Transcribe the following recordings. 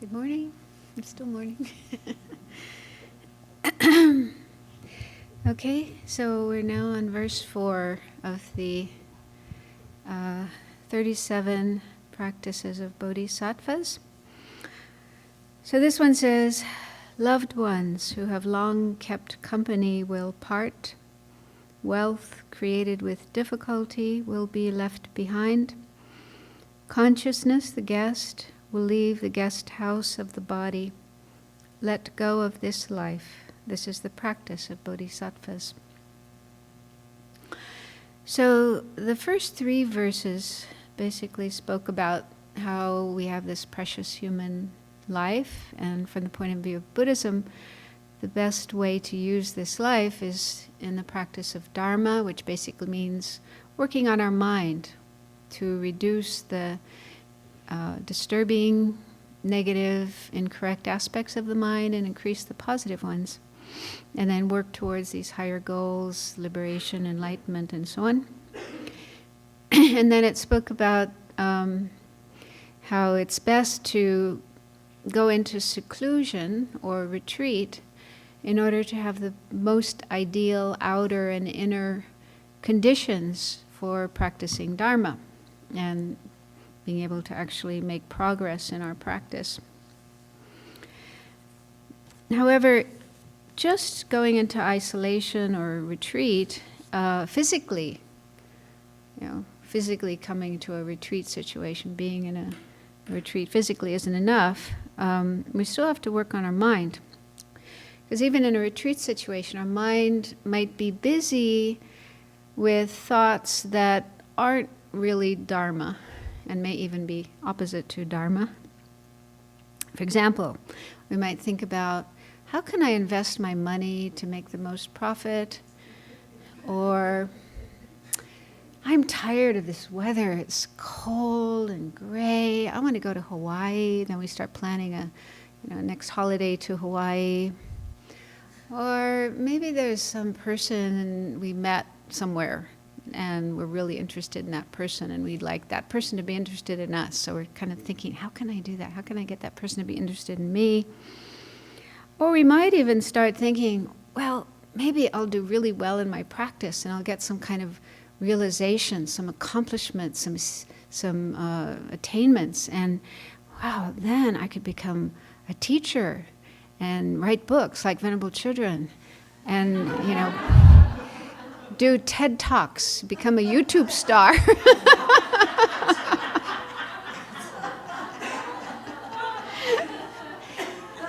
Good morning. It's still morning. Okay, so we're now on verse 4 of the 37 practices of bodhisattvas. So this one says, loved ones who have long kept company will part. Wealth created with difficulty will be left behind. Consciousness, the guest, will leave the guest house of the body. Let go of this life. This is the practice of bodhisattvas. So the first 3 verses basically spoke about how we have this precious human life, and from the point of view of Buddhism, the best way to use this life is in the practice of dharma, which basically means working on our mind to reduce the disturbing, negative, incorrect aspects of the mind and increase the positive ones. And then work towards these higher goals, liberation, enlightenment, and so on. And then it spoke about how it's best to go into seclusion or retreat in order to have the most ideal outer and inner conditions for practicing dharma and being able to actually make progress in our practice. However, just going into isolation or retreat, physically coming to a retreat situation, being in a retreat physically isn't enough. We still have to work on our mind. Because even in a retreat situation, our mind might be busy with thoughts that aren't really dharma and may even be opposite to dharma. For example, we might think about, how can I invest my money to make the most profit? Or, I'm tired of this weather. It's cold and gray. I want to go to Hawaii. Then we start planning a next holiday to Hawaii. Or maybe there's some person we met somewhere and we're really interested in that person and we'd like that person to be interested in us. So we're kind of thinking, how can I do that? How can I get that person to be interested in me? Or we might even start thinking, well, maybe I'll do really well in my practice and I'll get some kind of realization, some accomplishment, some attainments, and wow, then I could become a teacher and write books like Venerable Children and, do TED Talks, become a YouTube star.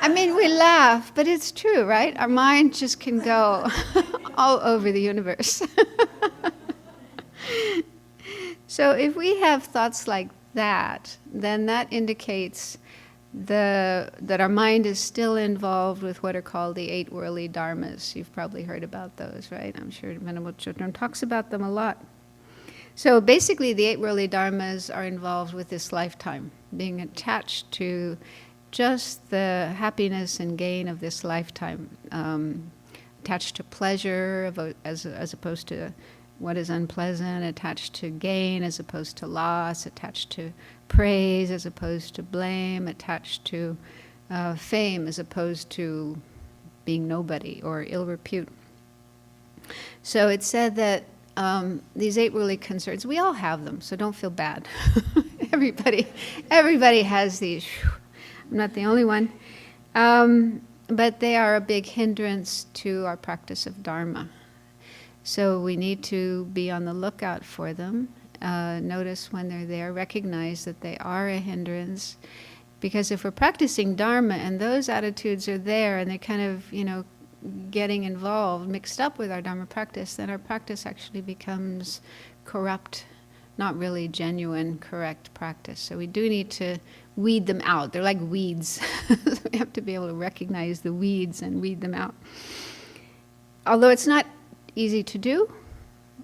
I mean, we laugh, but it's true, right? Our mind just can go all over the universe. So if we have thoughts like that, then that indicates that our mind is still involved with what are called the 8 worldly dharmas. You've probably heard about those, right? I'm sure Venerable Children talks about them a lot. So basically the 8 worldly dharmas are involved with this lifetime, being attached to just the happiness and gain of this lifetime, attached to pleasure as opposed to what is unpleasant, attached to gain as opposed to loss, attached to praise as opposed to blame, attached to fame as opposed to being nobody or ill repute. So it said that these 8 worldly concerns, we all have them, so don't feel bad. Everybody has these. I'm not the only one. But they are a big hindrance to our practice of dharma. So we need to be on the lookout for them, notice when they're there, recognize that they are a hindrance. Because if we're practicing dharma and those attitudes are there and they're kind of, getting involved, mixed up with our dharma practice, then our practice actually becomes corrupt, not really genuine, correct practice. So we do need to weed them out. They're like weeds. So we have to be able to recognize the weeds and weed them out. Although it's not easy to do,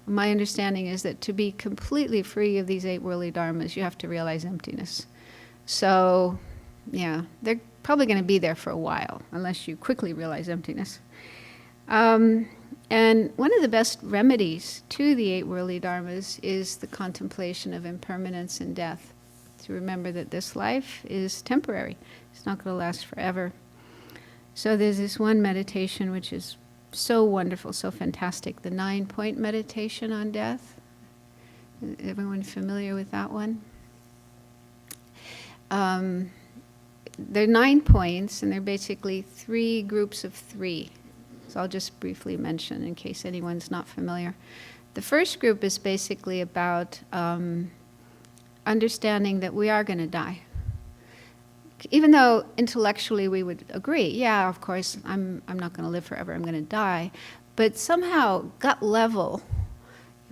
my understanding is that to be completely free of these 8 worldly dharmas, you have to realize emptiness. So, yeah, they're probably going to be there for a while, unless you quickly realize emptiness. And one of the best remedies to the 8 worldly dharmas is the contemplation of impermanence and death. to remember that this life is temporary. It's not going to last forever. So there's this one meditation which is so wonderful, so fantastic, the 9-point meditation on death. Everyone familiar with that one? There are 9 points, and they're basically 3 groups of 3. So I'll just briefly mention in case anyone's not familiar. The first group is basically about understanding that we are going to die. Even though intellectually we would agree, yeah, of course, I'm not going to live forever, I'm going to die. But somehow, gut level,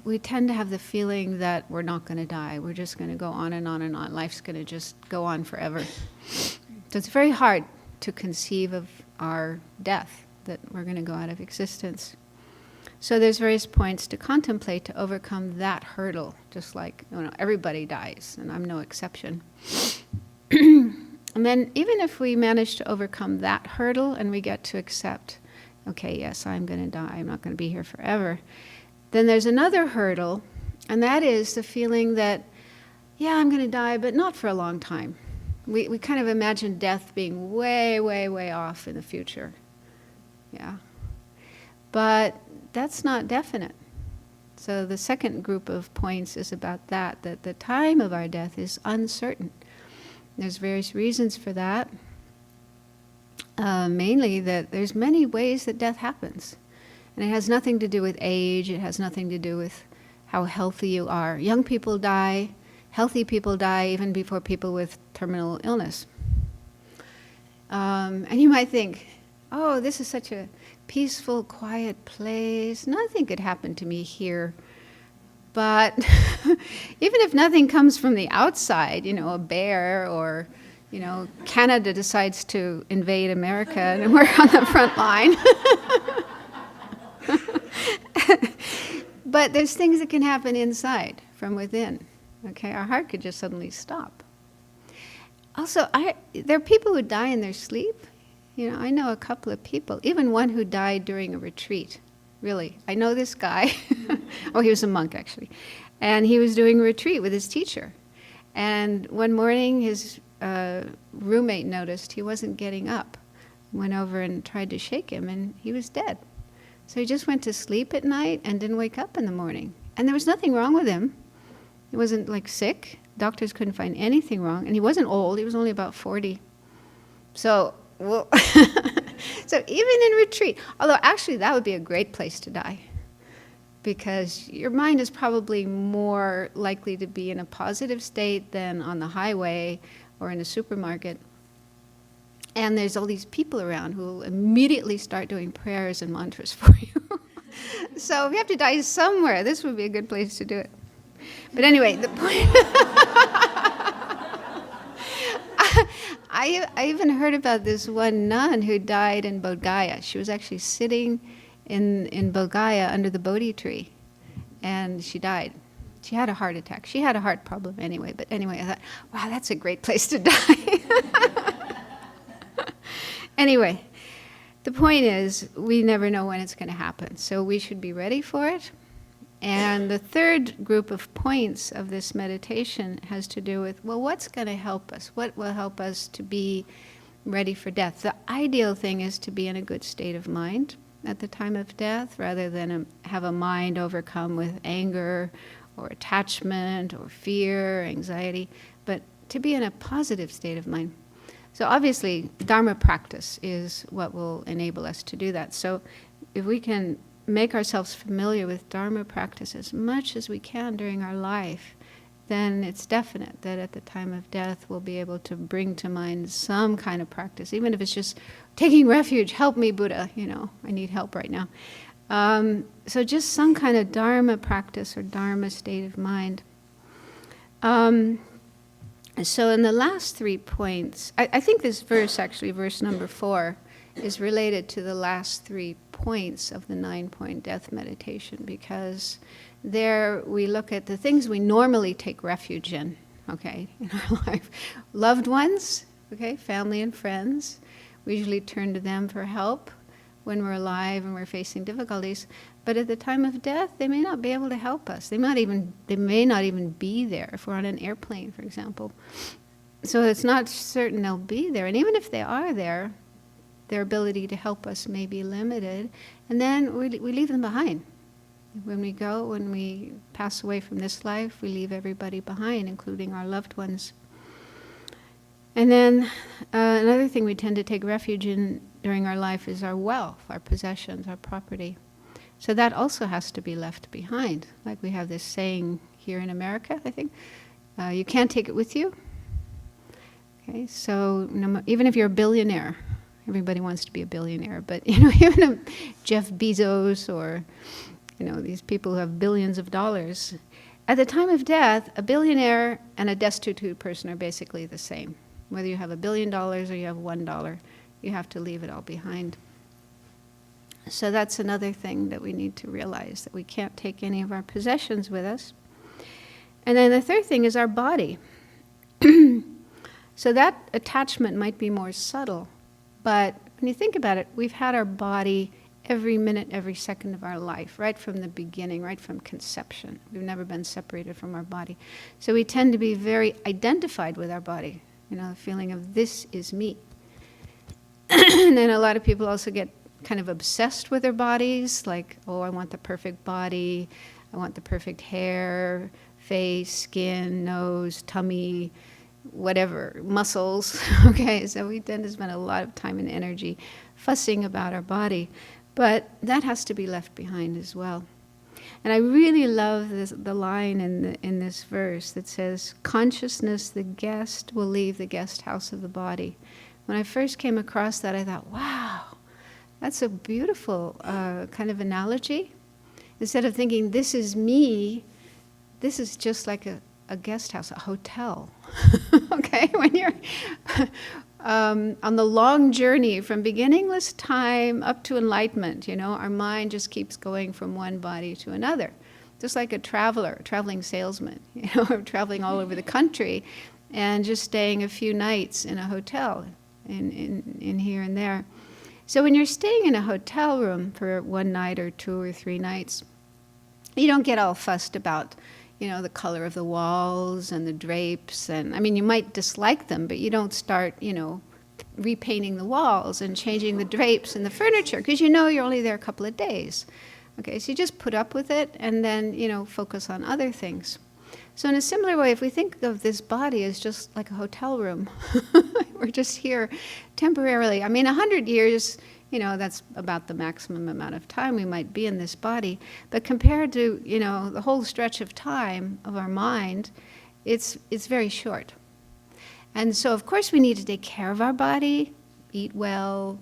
we tend to have the feeling that we're not going to die. We're just going to go on and on and on. Life's going to just go on forever. So it's very hard to conceive of our death, that we're going to go out of existence. So there's various points to contemplate to overcome that hurdle, just like everybody dies, and I'm no exception. And then even if we manage to overcome that hurdle and we get to accept, okay, yes, I'm going to die, I'm not going to be here forever, then there's another hurdle, and that is the feeling that, yeah, I'm going to die, but not for a long time. We kind of imagine death being way, way, way off in the future. Yeah. But that's not definite. So the second group of points is about that the time of our death is uncertain. There's various reasons for that. Mainly that there's many ways that death happens. And it has nothing to do with age. It has nothing to do with how healthy you are. Young people die. Healthy people die even before people with terminal illness. And you might think, oh, this is such a peaceful, quiet place. Nothing could happen to me here. But even if nothing comes from the outside, a bear or, Canada decides to invade America and we're on the front line. But there's things that can happen inside, from within. Okay, our heart could just suddenly stop. Also, there are people who die in their sleep. I know a couple of people, even one who died during a retreat. Really, I know this guy. Oh, he was a monk, actually. And he was doing a retreat with his teacher. And one morning, his roommate noticed he wasn't getting up. Went over and tried to shake him, and he was dead. So he just went to sleep at night and didn't wake up in the morning. And there was nothing wrong with him. He wasn't, sick. Doctors couldn't find anything wrong. And he wasn't old. He was only about 40. So, well... So even in retreat, although actually that would be a great place to die, because your mind is probably more likely to be in a positive state than on the highway or in a supermarket. And there's all these people around who will immediately start doing prayers and mantras for you. So if you have to die somewhere, this would be a good place to do it. But anyway, the point... I even heard about this one nun who died in Bodh Gaya. She was actually sitting in Bodh Gaya under the Bodhi tree, and she died. She had a heart attack. She had a heart problem anyway, but anyway, I thought, wow, that's a great place to die. Anyway, the point is, we never know when it's going to happen, so we should be ready for it. And the third group of points of this meditation has to do with, well, what's going to help us? What will help us to be ready for death? The ideal thing is to be in a good state of mind at the time of death, rather than have a mind overcome with anger or attachment or fear, anxiety, but to be in a positive state of mind. So obviously, Dharma practice is what will enable us to do that. So if we can make ourselves familiar with Dharma practice as much as we can during our life, then it's definite that at the time of death we'll be able to bring to mind some kind of practice, even if it's just taking refuge, help me Buddha, I need help right now. So just some kind of Dharma practice or Dharma state of mind. So in the last 3 points, I think this verse, actually, verse number 4, is related to the last 3 points of the 9-point death meditation, because there we look at the things we normally take refuge in, in our life. Loved ones, family and friends. We usually turn to them for help when we're alive and we're facing difficulties. But at the time of death, they may not be able to help us. They may not even be there if we're on an airplane, for example. So it's not certain they'll be there. And even if they are there, their ability to help us may be limited. And then we leave them behind. When we pass away from this life, we leave everybody behind, including our loved ones. And then another thing we tend to take refuge in during our life is our wealth, our possessions, our property. So that also has to be left behind. Like we have this saying here in America, I think, you can't take it with you. Okay, so even if you're a billionaire, everybody wants to be a billionaire, but even a Jeff Bezos or these people who have billions of dollars, at the time of death, a billionaire and a destitute person are basically the same. Whether you have $1 billion or you have $1, you have to leave it all behind. So that's another thing that we need to realize, that we can't take any of our possessions with us. And then the third thing is our body. So that attachment might be more subtle, but when you think about it, we've had our body every minute, every second of our life, right from the beginning, right from conception. We've never been separated from our body. So we tend to be very identified with our body, the feeling of this is me. And then a lot of people also get kind of obsessed with their bodies, like, oh, I want the perfect body, I want the perfect hair, face, skin, nose, tummy, whatever, muscles. Okay, so we tend to spend a lot of time and energy fussing about our body, but that has to be left behind as well. And I really love the line in this verse that says, consciousness, the guest, will leave the guest house of the body. When I first came across that, I thought, wow, that's a beautiful kind of analogy. Instead of thinking, this is me, this is just like a guest house, a hotel. Okay, when you're on the long journey from beginningless time up to enlightenment, our mind just keeps going from one body to another. Just like a traveling salesman, traveling all over the country and just staying a few nights in a hotel in here and there. So when you're staying in a hotel room for one night or 2 or 3 nights, you don't get all fussed about the color of the walls and the drapes. And I mean, you might dislike them, but you don't start, repainting the walls and changing the drapes and the furniture, because you're only there a couple of days. Okay, so you just put up with it and then, focus on other things. So in a similar way, if we think of this body as just like a hotel room, we're just here temporarily. I mean, 100 years, that's about the maximum amount of time we might be in this body. But compared to, the whole stretch of time of our mind, it's very short. And so, of course, we need to take care of our body, eat well,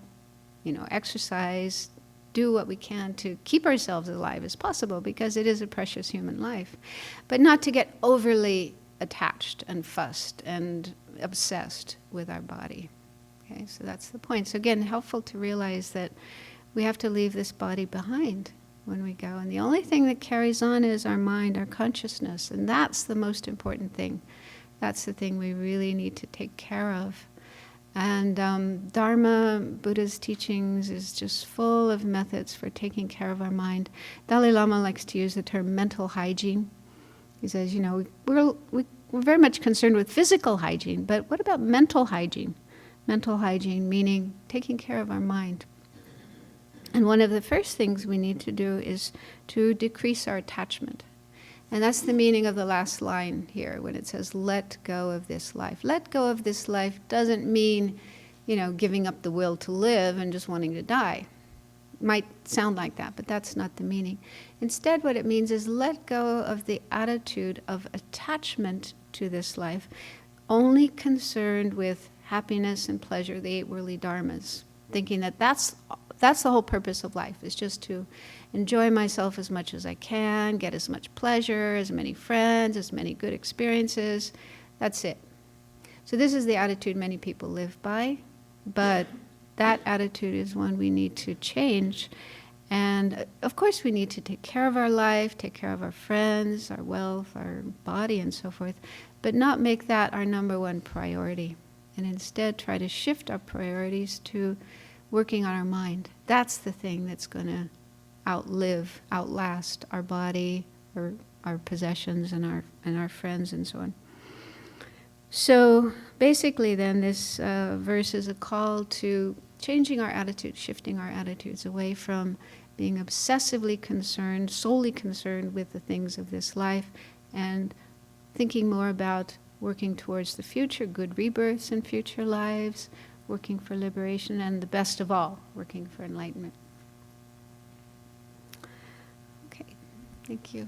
exercise, do what we can to keep ourselves as alive as possible, because it is a precious human life. But not to get overly attached and fussed and obsessed with our body. Okay, so that's the point. So again, helpful to realize that we have to leave this body behind when we go. And the only thing that carries on is our mind, our consciousness. And that's the most important thing. That's the thing we really need to take care of. And Dharma, Buddha's teachings, is just full of methods for taking care of our mind. Dalai Lama likes to use the term mental hygiene. He says, we're very much concerned with physical hygiene, but what about mental hygiene? Mental hygiene meaning taking care of our mind. And one of the first things we need to do is to decrease our attachment. And that's the meaning of the last line here when it says, let go of this life. Let go of this life doesn't mean, giving up the will to live and just wanting to die. It might sound like that, but that's not the meaning. Instead, what it means is let go of the attitude of attachment to this life, only concerned with happiness and pleasure, the 8 worldly dharmas, thinking that that's the whole purpose of life, is just to enjoy myself as much as I can, get as much pleasure, as many friends, as many good experiences. That's it. So this is the attitude many people live by, but that attitude is one we need to change. And of course we need to take care of our life, take care of our friends, our wealth, our body, and so forth, but not make that our number one priority, and instead try to shift our priorities to working on our mind. That's the thing that's going to outlast our body, or our possessions and our friends and so on. So basically then this verse is a call to changing our attitude, shifting our attitudes away from being obsessively concerned, solely concerned with the things of this life, and thinking more about working towards the future, good rebirths in future lives, working for liberation, and the best of all, working for enlightenment. Okay, thank you.